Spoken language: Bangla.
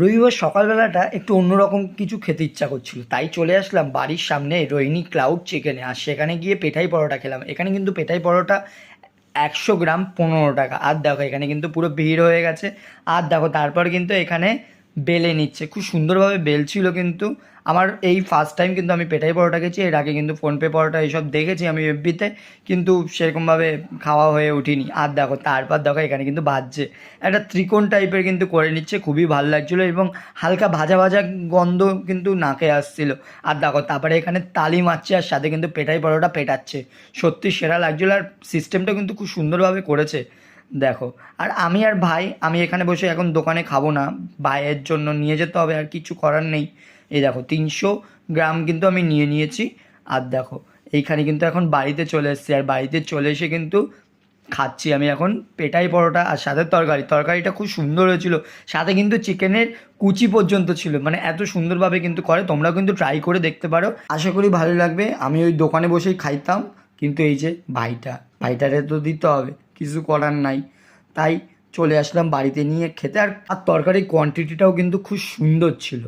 রবিবার সকালবেলাটা একটু অন্যরকম কিছু খেতে ইচ্ছা করছিল, তাই চলে আসলাম বাড়ির সামনে রোহিণী ক্লাউড চিকেনে। আর সেখানে গিয়ে পেঠাই পরোটা খেলাম। এখানে কিন্তু পেঠাই পরোটা 100 গ্রাম 15 টাকা। আর দেখো এখানে কিন্তু পুরো ভিড় হয়ে গেছে। আর দেখো তারপর কিন্তু এখানে বেলে নিচ্ছে, খুব সুন্দরভাবে বেলছিল। কিন্তু আমার এই ফার্স্ট টাইম কিন্তু আমি পেঠাই পরোটা খেয়েছি। এর আগে কিন্তু ফোনপে পরোটা এইসব দেখেছি আমি এফবিতে, কিন্তু সেরকমভাবে খাওয়া হয়ে ওঠেনি। আর দেখো তারপর দেখো এখানে কিন্তু ভাজছে, একটা ত্রিকোণ টাইপের কিন্তু করে নিচ্ছে, খুবই ভালো লাগছিলো এবং হালকা ভাজা ভাজা গন্ধ কিন্তু নাকে আসছিল। আর দেখো তারপরে এখানে তালি মারছে আর সাথে কিন্তু পেটাই পরোটা পেটাচ্ছে, সত্যি সেরা লাগছিলো। আর সিস্টেমটা কিন্তু খুব সুন্দরভাবে করেছে দেখো। আর আমি আর ভাই, আমি এখানে বসে এখন দোকানে খাবো না, ভাইয়ের জন্য নিয়ে যেতে হবে, আর কিছু করার নেই। এই দেখো 300 গ্রাম কিন্তু আমি নিয়ে নিয়েছি। আর দেখো এইখানে কিন্তু এখন বাড়িতে চলে এসেছি, আর বাড়িতে চলে এসে কিন্তু খাচ্ছি আমি এখন পেটাই পরোটা আর সাথে তরকারিটা খুব সুন্দর হয়েছিল। সাথে কিন্তু চিকেনের কুচি পর্যন্ত ছিল, মানে এত সুন্দরভাবে কিন্তু করে। তোমরাও কিন্তু ট্রাই করে দেখতে পারো, আশা করি ভালো লাগবে। আমি ওই দোকানে বসেই খাইতাম, কিন্তু এই যে ভাইটারে তো দিতে হবে, কিছু করার নাই। তাই চলে আসলাম বাড়িতে নিয়ে খেতে। আর আর তরকারির কোয়ান্টিটিটাও কিন্তু খুব সুন্দর ছিল।